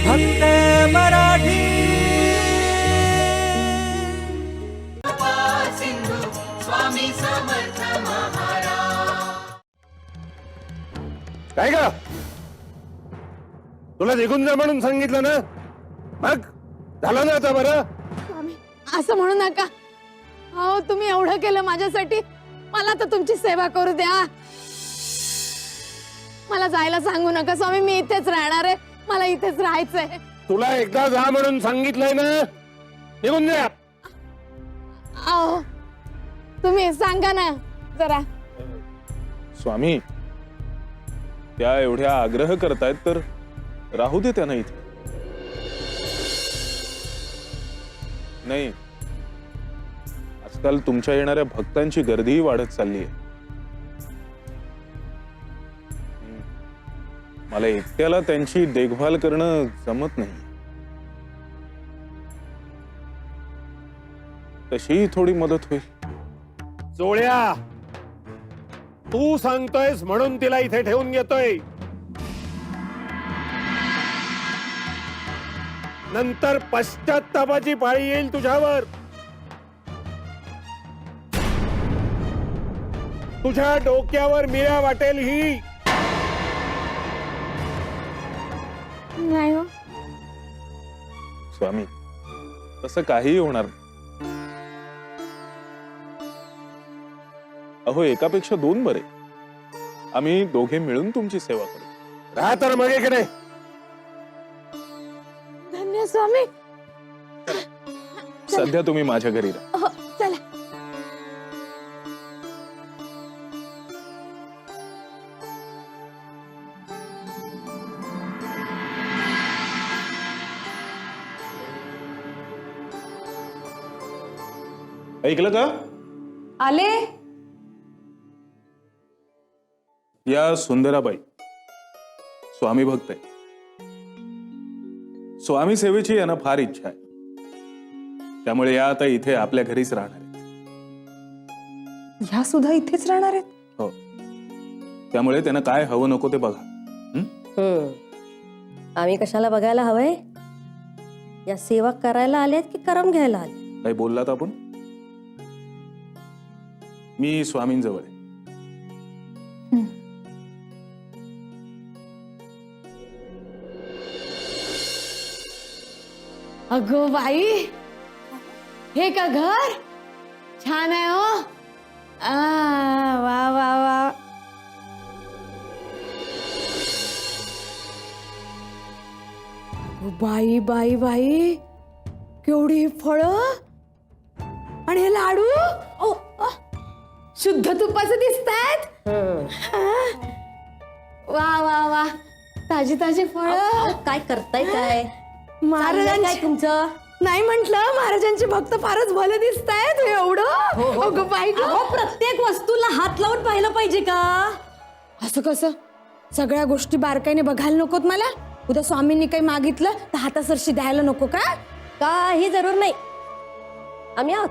फक्त मराठी सिंधू स्वामी समर्थ महाराज। काय का तुला निघून जा म्हणून सांगितलं ना, मग झालं ना आता बरं. स्वामी असं म्हणू नका. अहो तुम्ही एवढं केलं माझ्यासाठी, मला तर तुमची सेवा करू द्या. मला जायला सांगू नका स्वामी, मी इथेच राहणार आहे, मला इथेच राहायचंय. तुला एकदा जा म्हणून सांगितलंय ना, निघून जा. अहो तुम्ही सांगा ना जरा. स्वामी त्या एवढ्या आग्रह करतायत तर राहू दे त्यांना इथे. नाही, आजकाल तुमच्या येणाऱ्या भक्तांची गर्दीही वाढत चालली आहे. मला एकट्याला त्यांची देखभाल करणं जमत नाही. तशीही थोडी मदत होईल. जोळ्या, तू सांगतोयस म्हणून तिला इथे ठेवून घेतोय. नंतर पश्चात्तापाची पाळी येईल तुझ्यावर. तुझ्या डोक्यावर मिळ्या वाटेल ही. नाही हो. स्वामी तसं काहीही होणार नाही. अहो एकापेक्षा दोन बरे. आम्ही दोघे मिळून तुमची सेवा करू. राहा तर मग इकडे. धन्य स्वामी. सध्या तुम्ही माझ्या घरी राहा. हो, चला. ऐकलं का? आले. या सुंदराबाई स्वामी भक्त आहे. स्वामी सेवेची यांना फार इच्छा आहे, त्यामुळे या आता इथे आपल्या घरीच राहणार आहेत. ह्या सुद्धा इथेच राहणार आहेत? हो, त्यामुळे त्यांना काय हवं नको ते बघा. आम्ही कशाला बघायला हवंय? या सेवा करायला आलेत की करम घ्यायला आले? काही बोललात आपण? मी स्वामींजवळ आहे. अगो बाई, हे का घर छान आहे हो. वा वा वा. बाई बाई बाई, केवढी फळं आणि हे लाडू. ओ, शुद्ध तुपाचं दिसतायत. वा वा वा, ताजी ताजी फळं. काय करताय काय? महाराजांची काय तुमचं? नाही म्हंटल, महाराजांचे भक्त फारच भले दिसतायत. एवढं अगं बाई गं. अहो, प्रत्येक वस्तूला हात लावून पाहिलं पाहिजे का? असं कसं? सगळ्या गोष्टी बारकाईने बघायला नकोत मला? उद्या स्वामींनी काही मागितलं तर हातासरशी द्यायला नको का? काही जरूर नाही, आम्ही आहोत.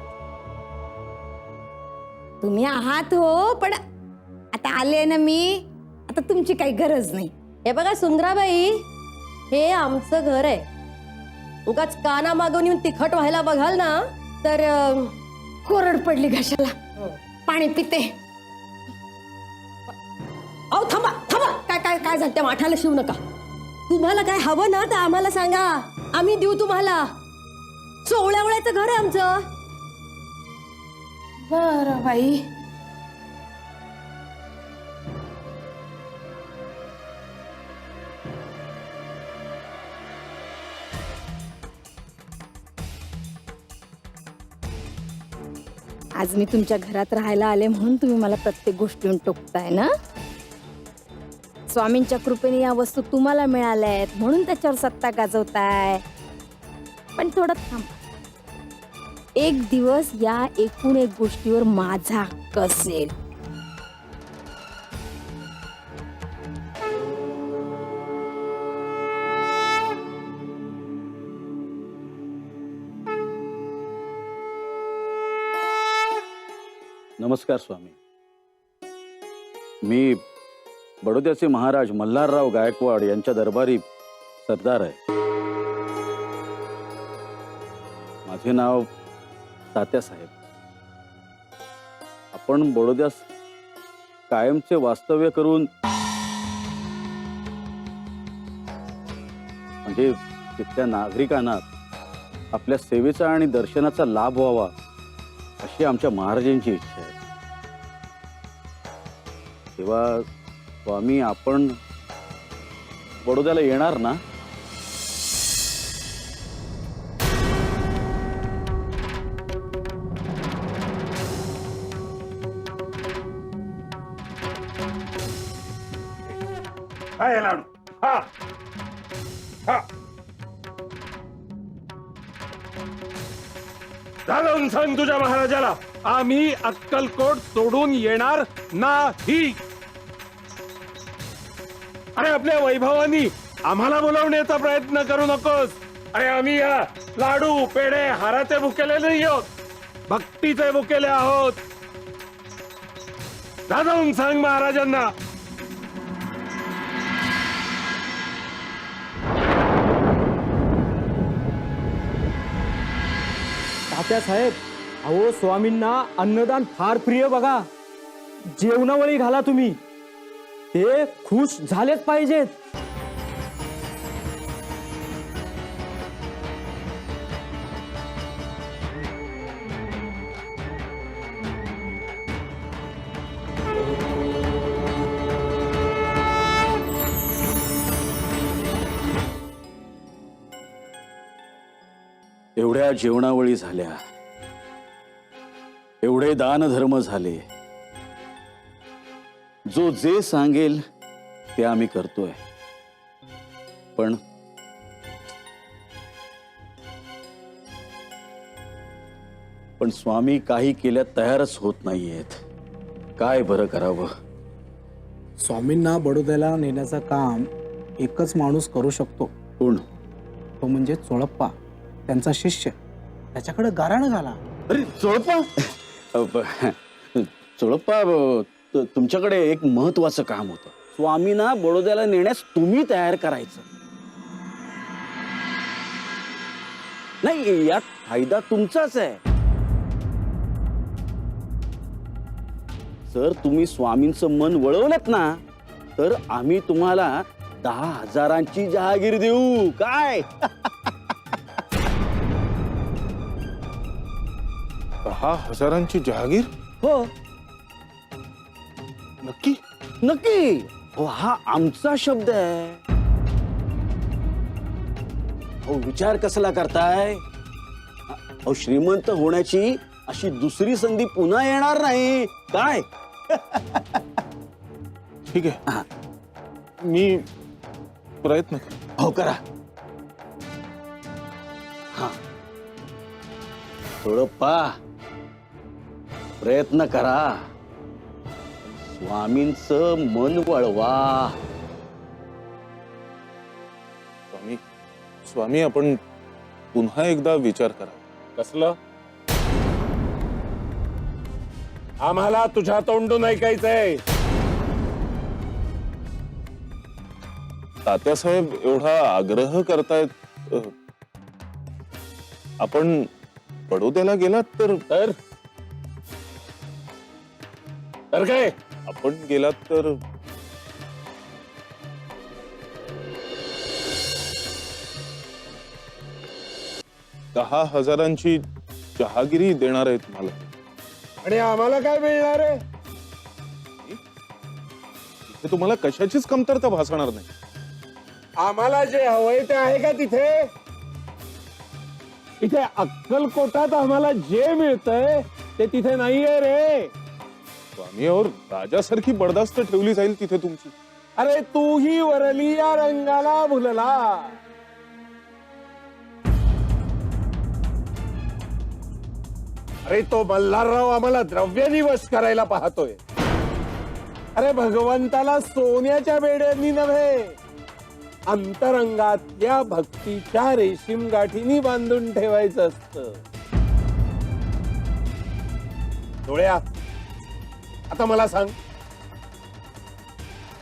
तुम्ही आहात हो, पण आता आले ना मी, आता तुमची काही गरज नाही. हे बघा सुंदराबाई, हे आमचं घर आहे. उगाच काना मागून येऊन तिखट व्हायला बघाल ना तर कोरड पडली घशाला, पाणी पिते. अहो थांबा थांबा, काय काय काय झालं? त्या माठाला शिवू नका. तुम्हाला काय हवं ना तर आम्हाला सांगा, आम्ही देऊ तुम्हाला. सोवळ्यावळ्याचं घर आहे आमचं. बरं बाई. आज मी तुमच्या घरात राहायला आले म्हणून तुम्ही मला प्रत्येक गोष्टीतून टोकताय ना. स्वामींच्या कृपेने या वस्तू तुम्हाला मिळाल्या आहेत म्हणून त्याच्यावर सत्ता गाजवताय. पण थोडं थांबा, एक दिवस या एकूण एक गोष्टीवर माझा हक्क असेल. नमस्कार स्वामी. मी बडोद्याचे महाराज मल्हारराव गायकवाड यांच्या दरबारी सरदार आहे. माझे नाव तात्यासाहेब. आपण बडोद्यास कायमचे वास्तव्य करून म्हणजे तिथल्या नागरिकांना आपल्या सेवेचा आणि दर्शनाचा लाभ व्हावा अशी आमच्या महाराजांची इच्छा आहे. तेव्हा स्वामी आपण बडोद्याला येणार ना? काय लाडू हा हा जाऊन सांग तुझ्या महाराजाला आम्ही अक्कलकोट सोडून येणार नाही. अरे आपल्या वैभवानी आम्हाला बोलावण्याचा प्रयत्न करू नकोस. अरे आम्ही या लाडू पेढे हाराचे भुकेले नाही आहोत, भक्तीचे भुकेले आहोत. जाऊन सांग महाराजांना. तात्यासाहेब, अहो स्वामींना अन्नदान फार प्रिय बघा. जेवणावळी घाला तुम्ही, ते खुश झालेच पाहिजेत. एवढ्या जेवणावळी झाल्या, एवढे दानधर्म झाले, जो जे सांगेल ते आम्ही करतोय. पण स्वामी काही केल्या तयारच होत नाहीयेत. काय बरं करावं? स्वामींना बडोद्याला नेण्याचं काम एकच माणूस करू शकतो. कोण? तो म्हणजे चोळप्पा, त्यांचा शिष्य. त्याच्याकडे गाराणं घाला. अरे चोळप्पा, चोळप्पा, तुमच्याकडे एक महत्वाचं काम होतं. स्वामींना बडोद्याला नेण्यास तुम्ही तयार करायचं. नाही, यात फायदा तुमचाच आहे. जर तुम्ही स्वामींचं मन वळवलत ना, तर आम्ही तुम्हाला 10,000ची जहागीर देऊ. काय? 10,000ची जहागीर? हो, नक्की? नक्की. हो, हा आमचा शब्द आहे. हो, विचार कसला करताय? हो, श्रीमंत होण्याची अशी दुसरी संधी पुन्हा येणार नाही. काय? ठीक आहे, मी प्रयत्न करतो. हो, करा. हा, थोडं प्रयत्न करा. स्वामींचं मन वळवा. स्वामी, आपण पुन्हा एकदा विचार करा. कसलं? आम्हाला तुझ्या तोंडून ऐकायचंय. तात्यासाहेब एवढा आग्रह करतायत, आपण बडोद्याला गेलात तर काय आपण गेलात तर दहा हजारांची जहागिरी देणार आहे तुम्हाला. आणि आम्हाला काय मिळणार आहे? इथे तुम्हाला कशाचीच कमतरता भासणार नाही. आम्हाला जे हवंय ते आहे का तिथे? इथे अक्कलकोटात आम्हाला जे मिळतंय ते तिथे नाहीये रे. स्वामी, और राजासारखी बडदास्त ठेवली जाईल तिथे तुमची. अरे तूही वरली या रंगाला भुलला. अरे तो मल्हारराव आम्हाला द्रव्यानी वश करायला पाहतोय. अरे भगवंताला सोन्याच्या बेड्यांनी नव्हे, अंतरंगातल्या भक्तीच्या रेशीम गाठीनी बांधून ठेवायचं असतं. डोळ्या, आता मला सांग,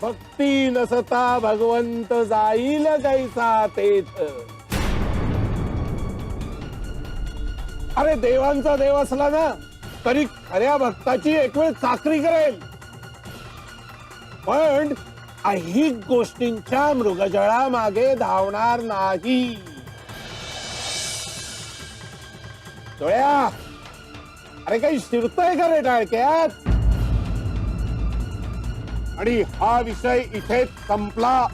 भक्ती नसता भगवंत जाईल कैसा तेथ. अरे देवांचा देव असला ना तरी खऱ्या भक्ताची एक वेळ चाकरी करेल, पण ऐहिक गोष्टींच्या मृगजळा मागे धावणार नाही. डोळ्या, अरे काही शिरतय का रे टाळक्यात? आणि हा विषय इथेच संपला.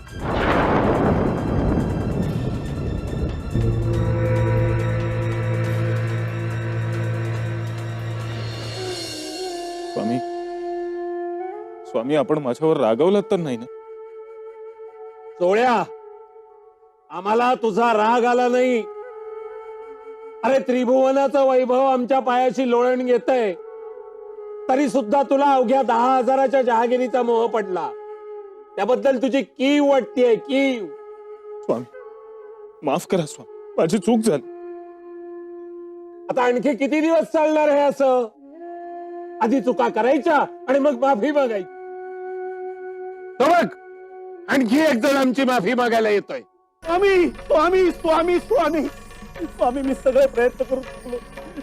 स्वामी, स्वामी आपण माझ्यावर रागवलात तर नाही ना? डोळ्या, आम्हाला तुझा राग आला नाही. अरे त्रिभुवनाचं वैभव आमच्या पायाशी लोळण घेतय, तरी सुद्धा तुला अवघ्या 10,000च्या जहागिरीचा मोह पडला. त्याबद्दल तुझी कीव वाटतेय, कीव. स्वामी माफ करा स्वामी, माझी चूक झाली. आता आणखी किती दिवस चालणार आहे असं? आधी चुका करायच्या आणि मग माफी मागायची. तो बघ, आणखी एक जण आमची माफी मागायला येतोय. स्वामी स्वामी स्वामी स्वामी स्वामी, मी सगळे प्रयत्न करू शकलो,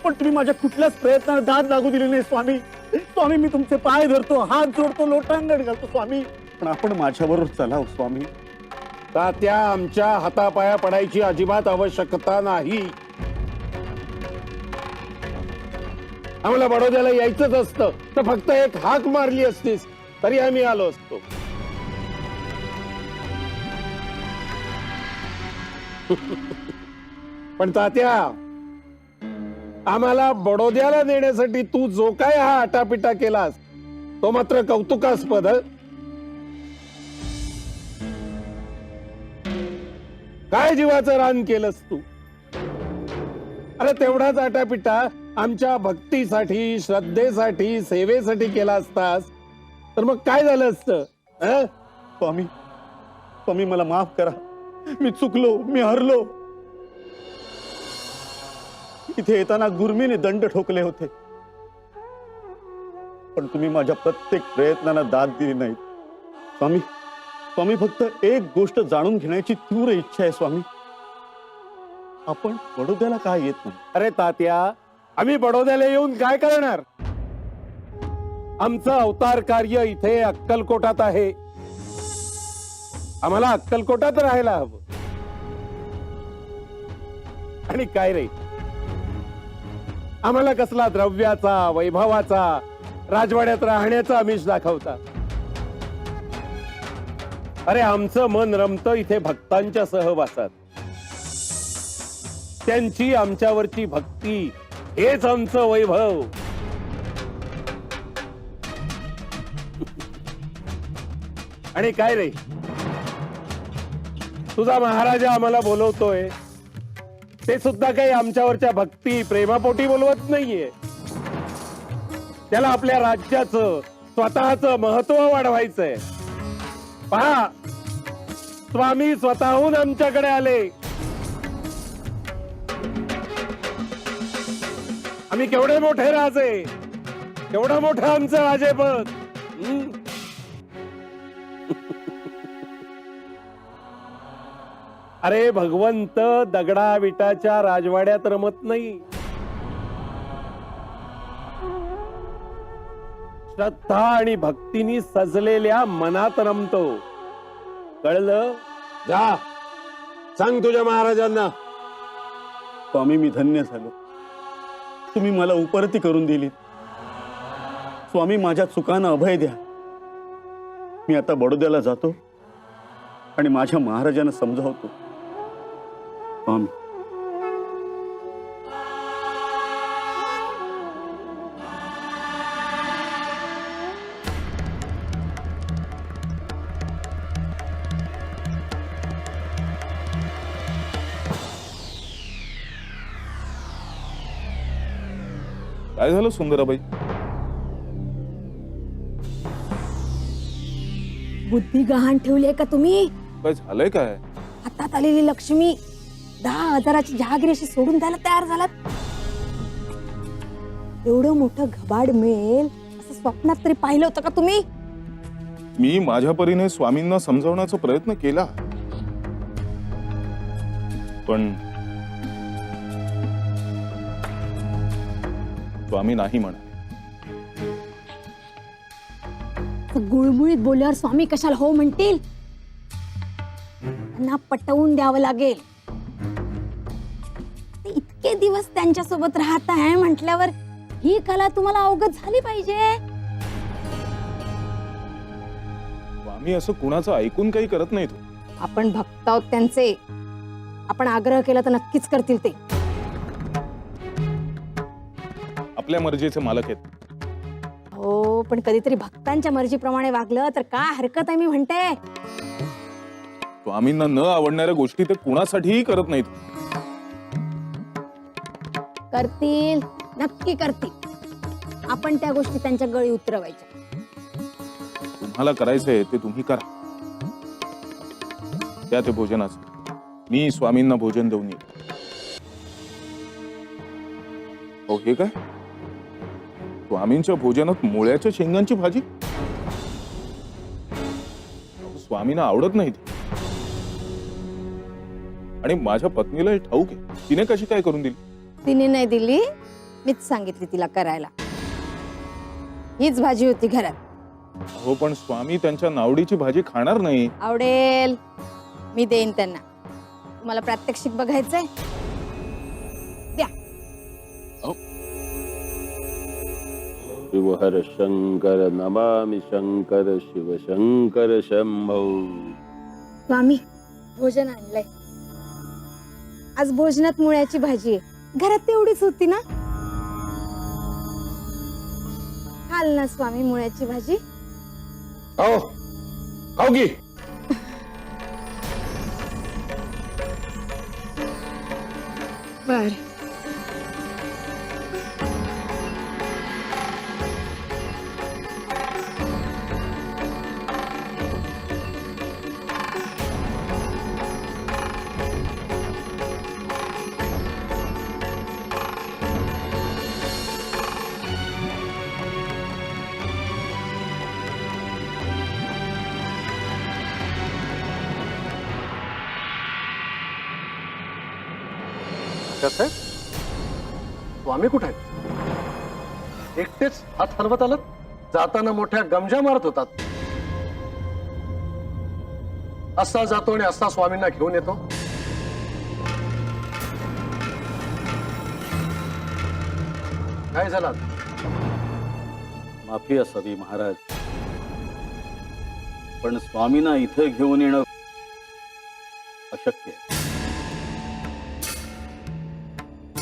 पण तुम्ही माझ्या कुठल्याच प्रयत्नाला दाद लागू दिली नाही स्वामी. स्वामी, मी तुमचे पाय धरतो, हात जोडतो, लोटांगण घालतो स्वामी, पण आपण माझ्याबरोबर चला स्वामी. तात्या, आमच्या हातापाया पडायची अजिबात आवश्यकता नाही. आम्हाला बडोद्याला यायचंच असतं तर फक्त एक हाक मारली असतीस तरी आम्ही आलो असतो. पण तात्या, आम्हाला बडोद्याला नेण्यासाठी तू जो काय हा आटापिटा केलास तो मात्र कौतुकास्पद. काय जीवाचं रान केलंस तू? अरे तेवढाच आटापिटा आमच्या भक्तीसाठी, श्रद्धेसाठी, सेवेसाठी केला असतास तर मग काय झालं असतं? स्वामी स्वामी, मला माफ करा, मी चुकलो, मी हरलो. इथे येताना गुरमीने दंड ठोकले होते, पण तुम्ही माझ्या प्रत्येक प्रयत्नांना दाद दिली नाही. स्वामी स्वामी, फक्त एक गोष्ट जाणून घेण्याची तीव्र इच्छा आहे स्वामी, आपण बडोद्याला काय येत नाही? अरे तात्या, आम्ही बडोद्याला येऊन काय करणार? आमचं अवतार कार्य इथे अक्कलकोटात आहे. आम्हाला अक्कलकोटात राहायला हवं. आणि काय रे, आम्हाला कसला द्रव्याचा, वैभवाचा, राजवाड्यात राहण्याचा आमिष दाखवता? अरे आमचं मन रमतं इथे भक्तांच्या सहवासात. त्यांची आमच्यावरची भक्ती हेच आमचं वैभव. आणि काय रे, तुझा महाराजा आम्हाला बोलवतोय ते सुद्धा काही आमच्यावरच्या भक्ती प्रेमापोटी बोलवत नाहीये. त्याला आपल्या राज्याचं, स्वतःचं महत्व वाढवायचंय. पहा, स्वामी स्वतःहून आमच्याकडे आले. आम्ही केवढे मोठे राजे, केवढं मोठं आमचं राजेपद. अरे भगवंत दगडा विटाच्या राजवाड्यात रमत नाही. श्रद्धा आणि भक्तीनी सजलेल्या मनात रमतो. कळलं? जा, सांग तुझ्या महाराजांना. स्वामी, मी धन्य झालो, तुम्ही मला उपरती करून दिली. स्वामी, माझ्या चुकांना अभय द्या. मी आता बडोद्याला जातो आणि माझ्या महाराजांना समजावतो. स्वामी. काय झालं सुंदराबाई? बुद्धी गहाण ठेवली का तुम्ही? काय झालंय काय? हातात आलेली लक्ष्मी 10,000ची जहागिरी अशी सोडून द्यायला तयार झालात? एवढं मोठं घबाड मिळेल असं स्वप्नात तरी पाहिलं होतं का तुम्ही? मी माझ्या परीने स्वामींना समजावण्याचा प्रयत्न केला, पण स्वामी नाही म्हणाले. गुळमुळीत बोलल्यावर स्वामी कशाला हो म्हणतील? त्यांना पटवून द्यावं लागेल. ते इतके दिवस त्यांच्या सोबत राहत आहे म्हटल्यावर ही कला तुम्हाला अवगत झाली पाहिजे. स्वामी असं कुणाचं ऐकून काही करत नाहीत. आपण भक्त आहोत त्यांचे. आपण आग्रह केला तर नक्कीच करतील ते. आपल्या मर्जीचे मालक आहेत. हो, पण कधीतरी भक्तांच्या मर्जीप्रमाणे वागलं तर काय हरकत आहे मी म्हणते. स्वामींना न आवडणाऱ्या गोष्टी ते कुणासाठीही करत नाहीत. करतील, नक्की करतील. आपण त्या गोष्टी त्यांच्या गळी उतरवायच्या. तुम्हाला करायचंय ते तुम्ही करा. त्या ते भोजनाचं मी स्वामींना भोजन देऊन येईल. हो, हे काय स्वामींच्या भोजनात मुळ्याच्या शेंगांची भाजी? स्वामींना आवडत नाही ती. आणि माझ्या पत्नीला हे ठाऊक आहे. तिने कशी काय करून दिली? तिने नाही दिली, मीच सांगितली तिला करायला. हीच भाजी होती घरात. हो, पण स्वामी त्यांच्या नावडीची भाजी खाणार नाही. आवडेल, मी देईन त्यांना. तुम्हाला प्रात्यक्षिक बघायचंय? द्या. शिवहर शंकर नमामि शंकर शिव शंकर शंभो. स्वामी, भोजन आणलंय. आज भोजनात मुळ्याची भाजी आहे. घरात तेवढीच होती ना? खाल ना स्वामी मुळ्याची भाजी? हो, खाऊ की. बर. कसं आहे? स्वामी कुठे आहेत? एकटेच हात हलवत आलं? जाताना मोठ्या गमजा मारत होतात. असा जातो आणि असा स्वामींना घेऊन येतो. काय झालं? माफी असावी महाराज, पण स्वामींना इथं घेऊन येणं अशक्य आहे.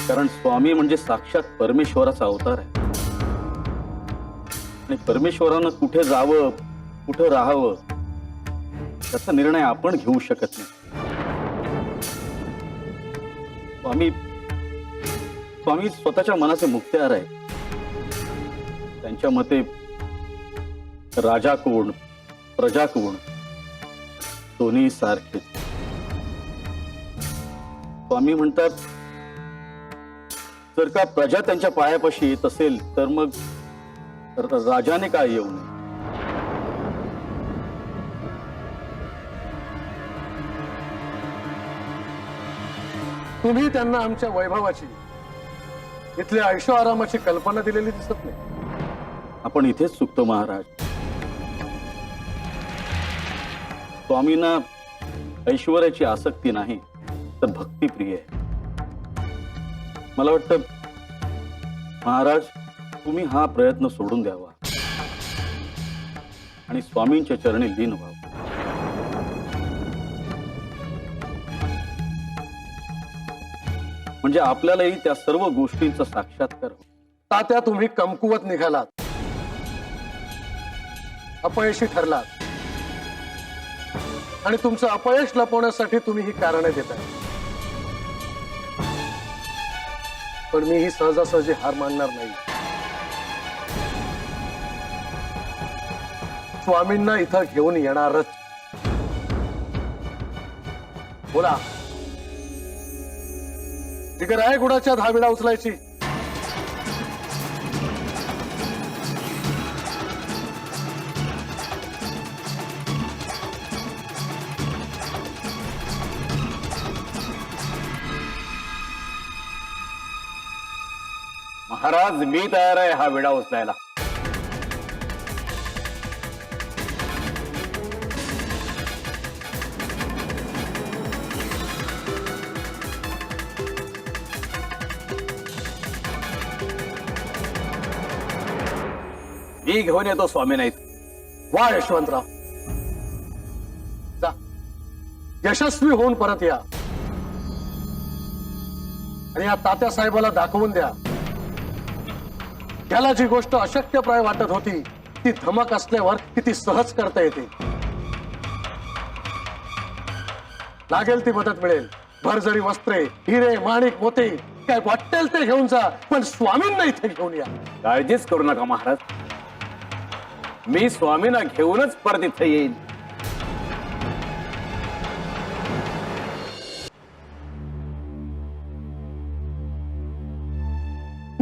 कारण स्वामी म्हणजे साक्षात परमेश्वराचा अवतार आहे. आणि परमेश्वरानं कुठे जावं, कुठं राहावं, त्याचा निर्णय आपण घेऊ शकत नाही. स्वामी स्वामी स्वतःच्या मनाचे मुक्त्यार आहे. त्यांच्या मते राजा कोण, प्रजा कोण, दोन्ही सारखेच. स्वामी म्हणतात, जर का प्रजा त्यांच्या पायापाशी येत असेल तर मग राजाने काय येऊ नये. तुम्ही त्यांना आमच्या वैभवाची, इथल्या ऐशो आरामाची कल्पना दिलेली दिसत नाही. आपण इथेच चुकतो महाराज. स्वामींना ऐश्वर्याची आसक्ती नाही तर भक्तिप्रिय आहे. मला वाटतं महाराज, तुम्ही हा प्रयत्न सोडून द्यावा आणि स्वामींच्या चरणी लीन व्हावं. म्हणजे आपल्यालाही त्या सर्व गोष्टींचा साक्षात्कार हो. तात्या, तुम्ही कमकुवत निघालात, अपयशी ठरलात आणि तुमचं अपयश लपवण्यासाठी तुम्ही ही कारणे देताय. पण मी ही सहजासहजी हार मानणार नाही. स्वामींना इथं घेऊन येणारच. बोला, जिगर आहे गुडाच्या धाविडा उचलायची? महाराज मी तयार आहे हा विडा उचलायला. मी घेऊन येतो स्वामी नाहीत. वा यशवंतराव, जा यशस्वी होऊन परत या आणि या तात्या साहेबाला दाखवून द्या त्याला जी गोष्ट अशक्यप्राय वाटत होती ती धमक असल्यावर किती सहज करता येते. लागेल ती मदत मिळेल. भरजरी वस्त्रे, हिरे, माणिक, मोती काय वाटेल ते घेऊन जा, पण स्वामींना इथे घेऊन या. काळजीच करू नका महाराज, मी स्वामींना घेऊनच परत इथे येईन.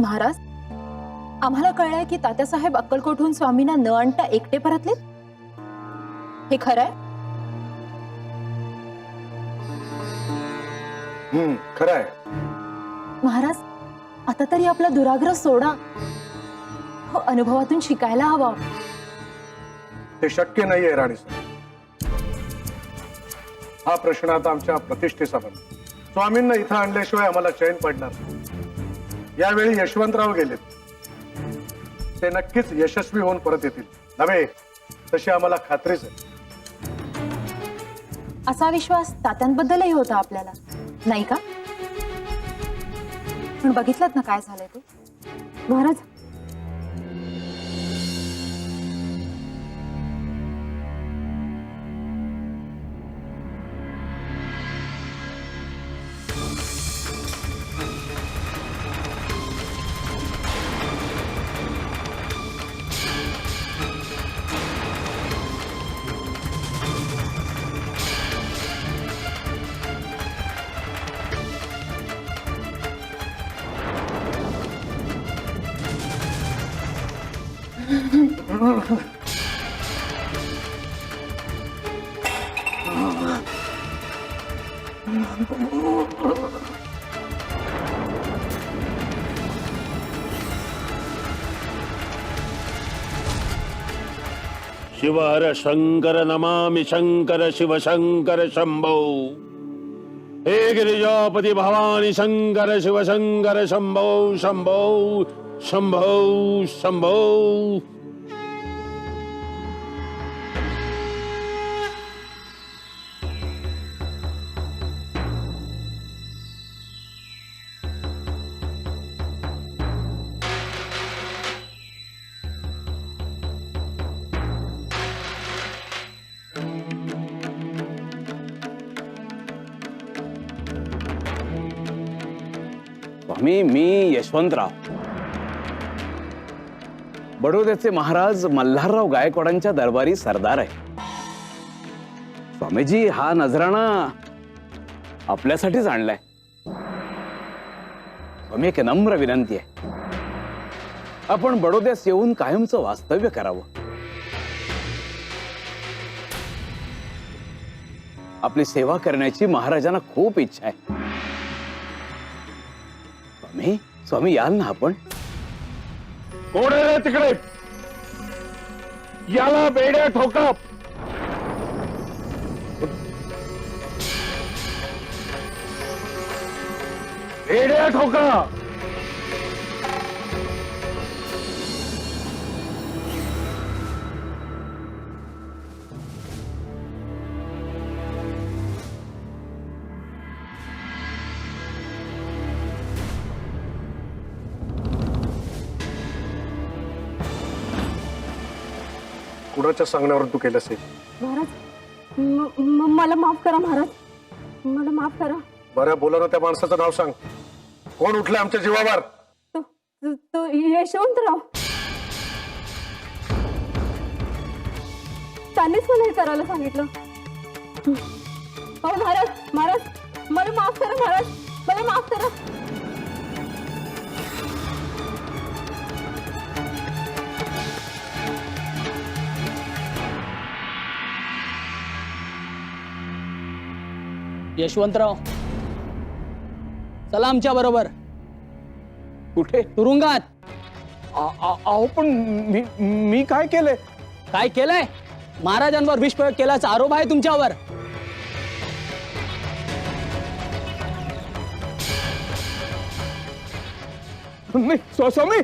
महाराज, आम्हाला कळलंय की तात्यासाहेब अक्कलकोटहून स्वामींना न आणता एकटे परतले. हे खरंय? खरं आहे. महाराज, आता तरी आपला दुराग्रह सोडा. हो, अनुभवातून शिकायला हवा. ते शक्य नाहीये राणी साहेब. हा प्रश्न आता आमच्या प्रतिष्ठेचा बनला. स्वामींना इथं आणल्याशिवाय आम्हाला चैन पडणार नाही. यावेळी यशवंतराव गेलेत, ते नक्कीच यशस्वी होऊन परत येतील नव्हे, तशी आम्हाला खात्रीच आहे. असा विश्वास तात्यांबद्दलही होता आपल्याला, नाही का? पण बघितलं ना काय झालंय ते. महाराज, शिव हर शंकर नमामि शंकर शिव शंकर शंभो. हे गिरिजापती भवानी शंकर शिव शंकर शंभो शंभो शंभो शंभो. स्वामी, मी यशवंतराव, बडोद्याचे महाराज मल्हारराव गायकवाडांच्या दरबारी सरदार आहे. स्वामीजी, हा नजराणा आपल्यासाठीच आणलाय. स्वामी, एक नम्र विनंती आहे, आपण बडोद्यास येऊन कायमचं वास्तव्य करावं. आपली सेवा करण्याची महाराजांना खूप इच्छा आहे. स्वामी, स्वामी, याल ना आपण? कोण आहे रे तिकडे? याला बेड्या ठोका. बेड्या ठोका. कुणाच्या सांगण्यावरून तू केलंस हे? महाराज, मला माफ करा महाराज, मला माफ करा. बरं, बोला ना त्या माणसाचं नाव सांग. कोण उठलं आमच्या जीवावर? तो यशवंतराव. त्यांनीच मला हे करायला सांगितलं. हो महाराज, महाराज, मला माफ करा महाराज, मला माफ करा. यशवंतराव, चला आमच्या बरोबर. कुठे? तुरुंगात. अहो पण मी काय केलंय? काय केलंय? महाराजांवर विषप्रयोग केल्याचा आरोप आहे तुमच्यावर. नाही स्वामी,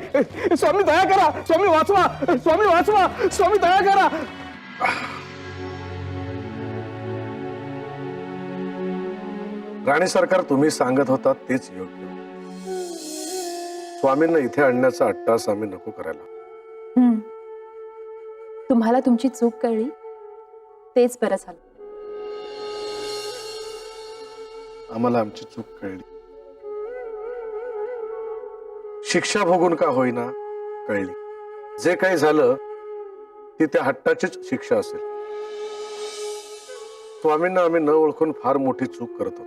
स्वामी दया करा, स्वामी वाचवा, स्वामी वाचवा, स्वामी दया करा. राणी सरकार, तुम्ही सांगत होता तेच योग्य. स्वामींना इथे आणण्याचा अट्टास आम्ही नको करायला. तुम्हाला तुमची चूक कळली तेच बरं झालं. आम्हाला आमची चूक कळली. शिक्षा भोगून का होईना कळली. जे काही झालं ती त्या हट्टाचीच शिक्षा असेल. स्वामींना आम्ही न ओळखून फार मोठी चूक करतो.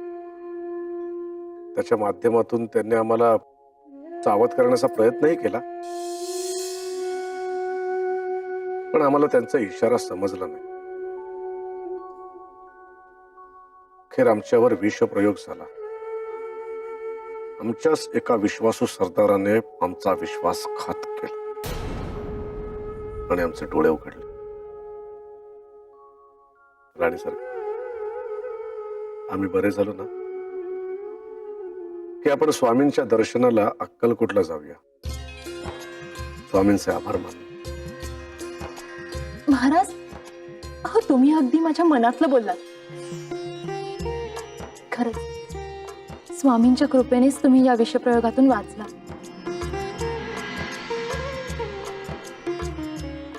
त्याच्या माध्यमातून त्यांनी आम्हाला सावध करण्याचा प्रयत्नही केला, पण आम्हाला त्यांचा इशारा समजला नाही. अखेर आमच्यावर विषप्रयोग झाला. आमच्याच एका विश्वासू सरदाराने आमचा विश्वासघात केला आणि आमचे डोळे उघडले. राणी सरकार, आम्ही बरे झालो ना की आपण स्वामींच्या दर्शनाला अक्कलकोटला जाऊया. स्वामींचे आभार मानू. महाराज, अहो तुम्ही अगदी माझ्या मनातलं बोललात. खरंच स्वामींच्या कृपेनेच तुम्ही या विषप्रयोगातून वाचला.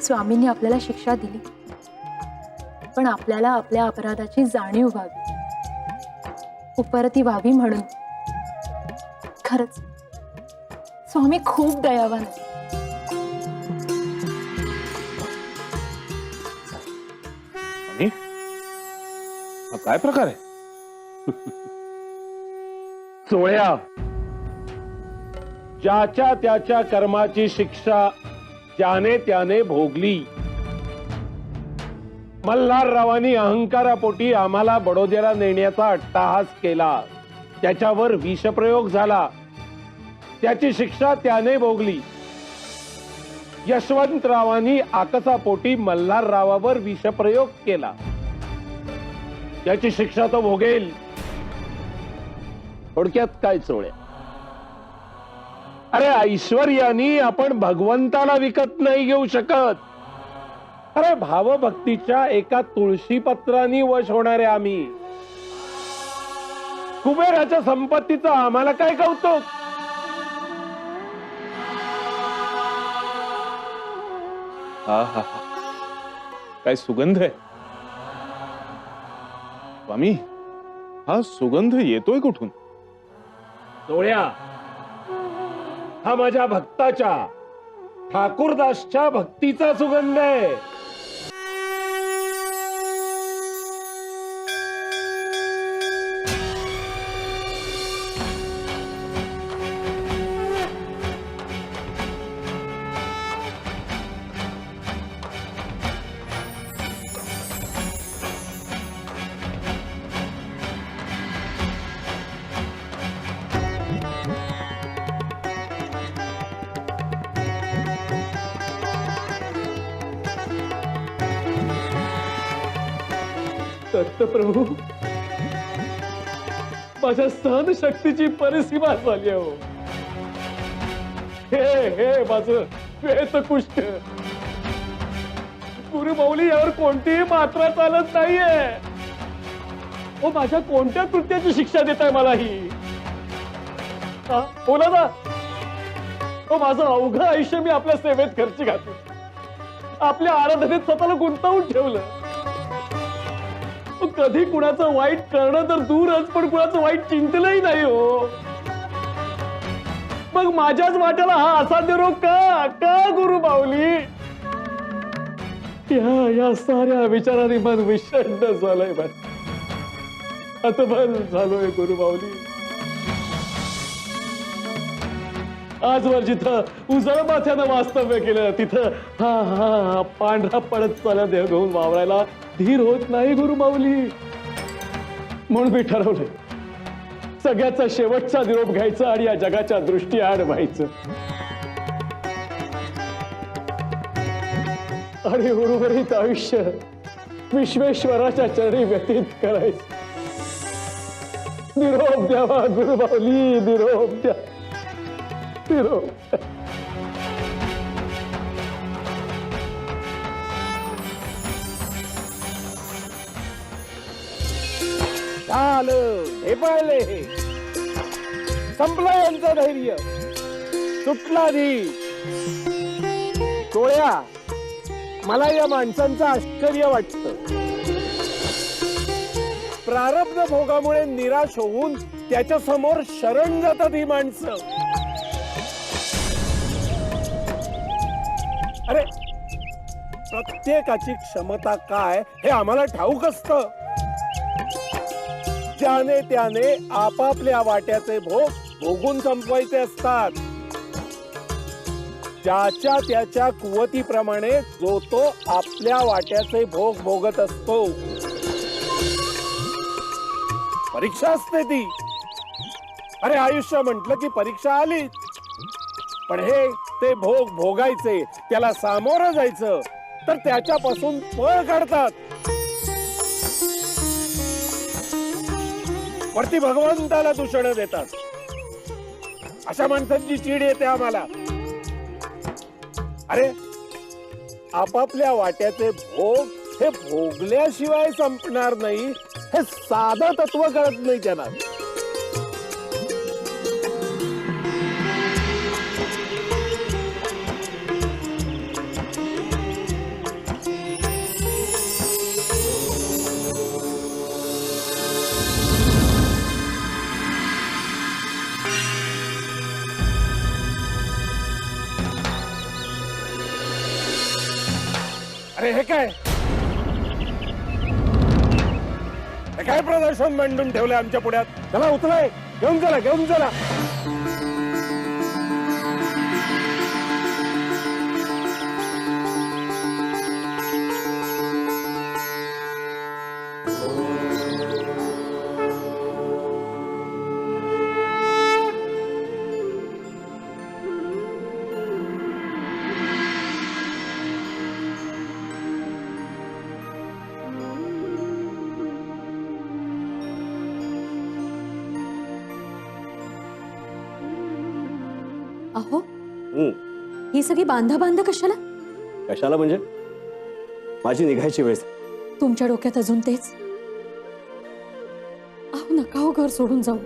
स्वामींनी आपल्याला शिक्षा दिली, पण आपल्याला आपल्या अपराधाची जाणीव व्हावी, उपरती व्हावी म्हणून. खरंच स्वामी खूप दयावान आहे. हा काय प्रकार आहे? सोळ्या, ज्याच्या त्याच्या कर्माची शिक्षा ज्याने त्याने भोगली. मल्हाररावांनी अहंकारापोटी आम्हाला बडोद्याला नेण्याचा अट्टाहास केला. त्याच्यावर विषप्रयोग झाला. त्याची शिक्षा त्याने भोगली. यशवंतरावांनी आकसापोटी मल्हाररावावर विषप्रयोग केला. त्याची शिक्षा तो भोगेल. थोडक्यात काय चोळ्या, अरे ऐश्वर्यानी आपण भगवंताला विकत नाही घेऊ शकत. अरे भावभक्तीच्या एका तुळशी पत्रांनी वश होणारे आम्ही. कुबेराच्या संपत्तीचं आम्हाला काय कौतुक. हा हा हा, काय सुगंध आहे स्वामी. हा सुगंध येतोय कुठून? डोळ्या, हा माझ्या भक्ताच्या ठाकूरदासच्या भक्तीचा सुगंध आहे. दत्तप्रभू, माझ्या सहन शक्तीची परिसीमा झाली हो. हे माझं श्वेतकुष्ठ. गुरुमाऊली यावर कोणतीही मात्रा चालत नाहीये. ओ, माझ्या कोणत्या कृत्याची शिक्षा देत आहे मला ही? बोला ना. ओ, माझं अवघं आयुष्य मी आपल्या सेवेत खर्ची घातलं. आपल्या आराधनेत स्वतःला गुंतवून ठेवलं. कधी कुणाचं वाईट करणं तर दूरच, पण कुणाचं वाईट चिंतलंही नाही हो. मग माझ्याच वाट्याला हा असाध्य रोग का का गुरुमाऊली? या साऱ्या विचारांनी मन विषण्ण झालंय. हतबल झालोय गुरुमाऊली. आजवर जिथं उजळ माथ्यानं वास्तव्य केलं तिथं हा पांढरा पडत चालला देह घेऊन वावरायला धीर होत नाही गुरुमाऊली. म्हणून मी ठरवलंय सगळ्याचा शेवटचा निरोप घ्यायचा आणि या जगाच्या दृष्टीआड व्हायचं आणि उर्वरित आयुष्य विश्वेश्वराच्या चरणी व्यतीत करायचं. निरोप द्यावा गुरुबावली, निरोप द्या, निरोप द्या. झालं, हे पाहिले, संपलं यांचं धैर्य, सुटला धी. टोळ्या, मला या माणसांचं आश्चर्य वाटतं. प्रारब्ध भोगामुळे निराश होऊन त्याच्या समोर शरण जातात ही माणसं. अरे, प्रत्येकाची क्षमता काय हे आम्हाला ठाऊक असतं. ज्याने त्याने आपापल्या वाट्याचे भोग भोगून संपवायचे असतात. ज्याच्या त्याच्या कुवतीप्रमाणे जो तो आपल्या वाट्याचे भोग भोगत असतो. परीक्षा असते ती. अरे, आयुष्य म्हटलं की परीक्षा आली, पण हे ते भोग भोगायचे, त्याला सामोरं जायचं, तर त्याच्यापासून पळ काढतात. वरती भगवंताला दूषण देतात. अशा माणसांची चीड येते आम्हाला. अरे, आपापल्या वाट्याचे भोग हे भोगल्याशिवाय संपणार नाही, हे साधं तत्व कळत नाही त्यांना. अरे, हे काय प्रदर्शन मांडून ठेवलंय आमच्या पुढ्यात? चला, उतराय, घेऊन चला, घेऊन चला. अहो, ही सगळी बांधा बांधा कशाला? कशाला म्हणजे? माझी निघायची वेळ. तुमच्या डोक्यात अजून तेच? अहो, नका हो घर सोडून जाऊ.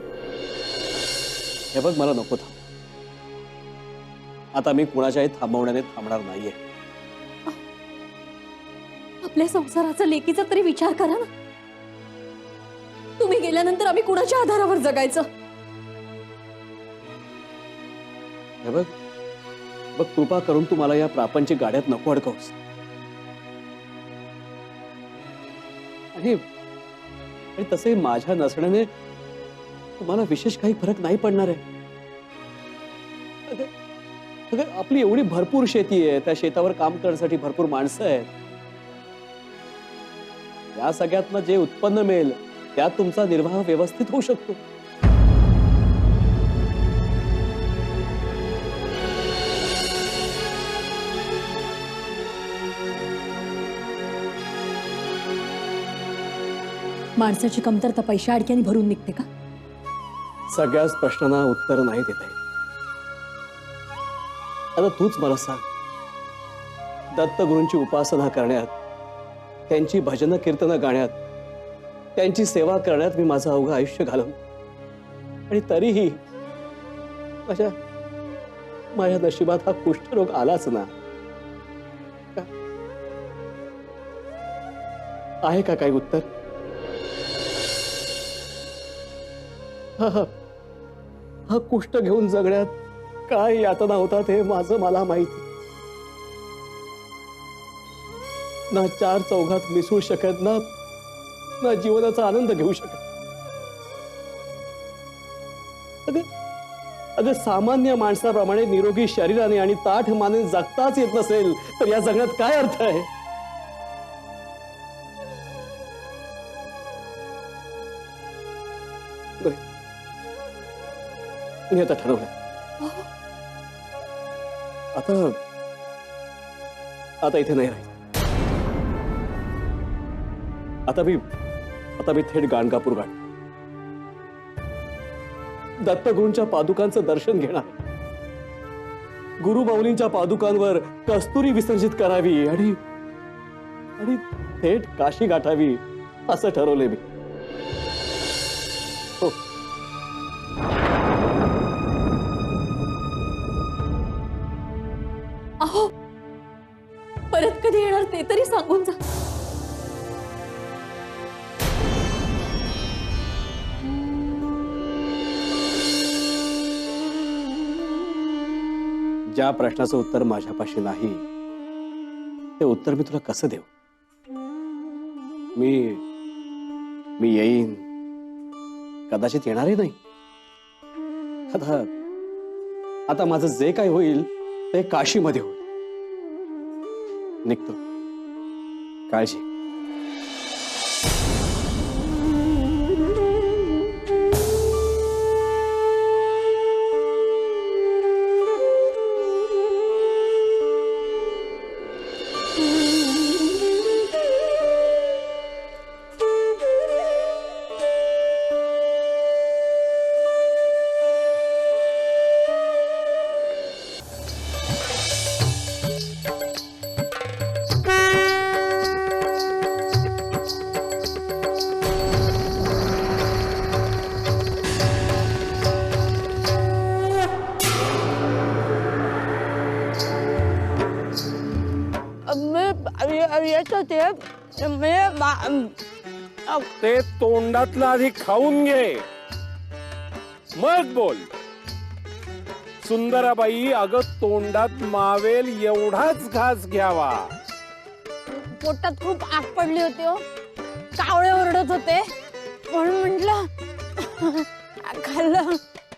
हे बघ, मला नको थांब. आता मी कुणाच्याही थांबवण्याने थांबणार नाहीये. आपल्या संसाराचा, लेकीचा तरी विचार करा ना. तुम्ही गेल्यानंतर आम्ही कुणाच्या आधारावर जगायचं? हे बघ, बघ, कृपा करून तू मला या प्रापंचिक गाड्यात नको अडकवस. आणि तसे माझ्या नसण्याने तुम्हाला विशेष काही फरक नाही पडणार आहे. अगं, आपली एवढी भरपूर शेती आहे, त्या शेतावर काम करण्यासाठी भरपूर माणसं आहेत. या सगळ्यातनं जे उत्पन्न मिळेल त्यात तुमचा निर्वाह व्यवस्थित होऊ शकतो. माणसाची कमतरता पैशा अडक्याने भरून निघते का? सगळ्याच प्रश्नांना उत्तर नाही देता येत. आता तूच मला सांग, दत्तगुरूंची उपासना करण्यात, त्यांची भजन कीर्तन गाण्यात, त्यांची सेवा करण्यात मी माझं अवघं आयुष्य घालवलं, आणि तरीही माझ्या नशिबात हा कुष्ठरोग आलाच ना. आहे का काही उत्तर? हा कुष्ठ घेऊन जगण्यात काय यातना होतात हे माझं मला माहिती. ना चार चौघात मिसळू शकत, ना जीवनाचा आनंद घेऊ शकत. अगं, सामान्य माणसाप्रमाणे निरोगी शरीराने आणि ताठ माने जगताच येत नसेल तर या जगण्यात काय अर्थ आहे? मी आता ठरवलं. आता इथे नाही राहील. आता मी थेट गाणगापूर गाठ, दत्तगुरूंच्या पादुकांचं दर्शन घेणार, गुरुमाऊलींच्या पादुकांवर कस्तुरी विसर्जित करावी आणि थेट काशी गाठावी असं ठरवलंय मी. हो. अहो परत कधी येणार ते तरी सांगून जा. ज्या प्रश्नाचं उत्तर माझ्यापाशी नाही ते उत्तर मी तुला कसं देऊ? मी येईन, कदाचित येणारही नाही. आता माझं जे काय होईल ते काशीमध्ये होईल. निघतो. काळजी. ते तोंडातलं आधी खाऊन घे मग बोल. सुंदराबाई, अगं तोंडात मावेल एवढाच घास घ्यावा. पोटात खूप आग पडली होती हो, कावळे ओरडत होते म्हणून म्हटलं खाल्लं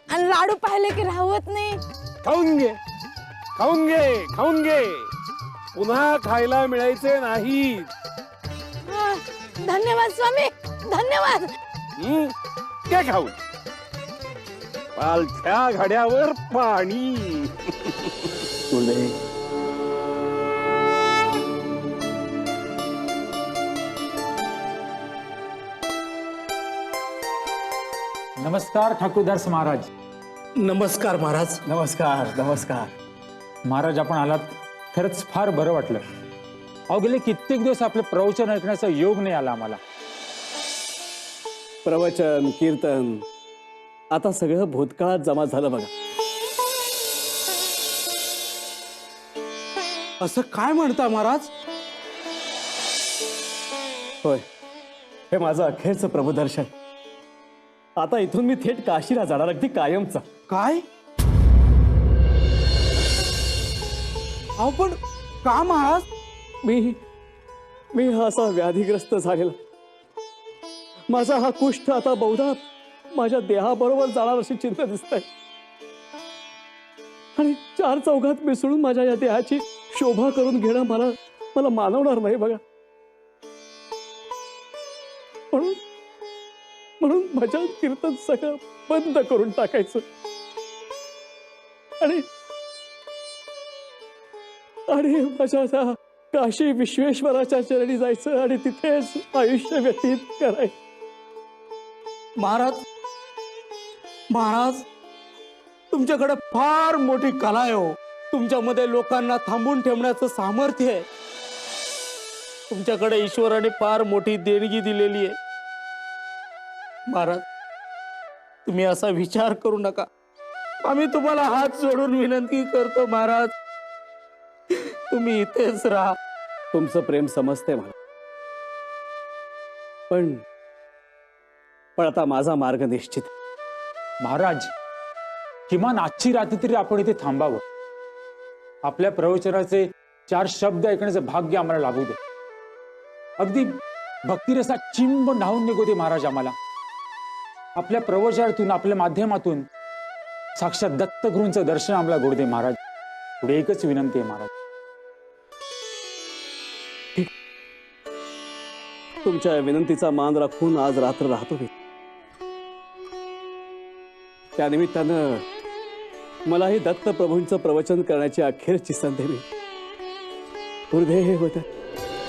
आणि लाडू पाहिले की राहत नाही. खाऊन घे, खाऊन घे, खाऊन घे. पुन्हा खायला मिळायचे नाही. धन्यवाद स्वामी, धन्यवाद. काय खाऊ? पालथ्या घड्यावर पाणी. नमस्कार ठाकूरदास महाराज. नमस्कार महाराज. नमस्कार नमस्कार. महाराज आपण आलात, खरंच फार बरं वाटलं. अहो गेले कित्येक दिवस आपलं प्रवचन ऐकण्याचा योग नाही आला आम्हाला. प्रवचन, कीर्तन आता सगळं भूतकाळात जमा झालं बघा. असं काय म्हणता महाराज? होय, हे माझं अखेरचं प्रभुदर्शन. आता इथून मी थेट काशीला जाणार, अगदी कायमचा. काय? अहो पण का महाराज? मी हा असा व्याधीग्रस्त झालेला, माझा हा कुष्ठ आता बहुधा माझ्या देहाबरोबर जाणार अशी चिंता दिसतंय. आणि चार चौघात मिसळून माझ्या या देहाची शोभा करून घेणं मला मानवणार नाही बघा. म्हणून माझ्या कीर्तन सगळं बंद करून टाकायचं आणि माझ्या काशी विश्वेश्वराच्या चरणी जायचं आणि तिथेच आयुष्य व्यतीत करायचं. महाराज तुमच्याकडे फार मोठी कला आहे हो. तुमच्यामध्ये लोकांना थांबून ठेवण्याचं सामर्थ्य आहे. तुमच्याकडे ईश्वराने फार मोठी देणगी दिलेली आहे. महाराज तुम्ही असा विचार करू नका. आम्ही तुम्हाला हात जोडून विनंती करतो महाराज, तुम्ही इथेच राहा. तुमचं प्रेम समजते मला, पण आता माझा मार्ग निश्चित. महाराज किमान आजची रात्री तरी आपण इथे थांबावं. आपल्या प्रवचनाचे 4 शब्द ऐकण्याचं भाग्य आम्हाला लागू दे. अगदी भक्तिरसात चिंब न्हावून निघू दे महाराज आम्हाला. आपल्या प्रवचनातून, आपल्या माध्यमातून साक्षात दत्तगुरूंचं दर्शन आम्हाला घडू दे महाराज. पुढे एकच विनंती आहे महाराज. तुमच्या विनंतीचा मान राखून आज रात्र राहतो मी. त्यानिमित्तानं मलाही दत्त प्रभूंचं प्रवचन करण्याची अखेरची संधी मिळाली. गुरुदेव दत्त.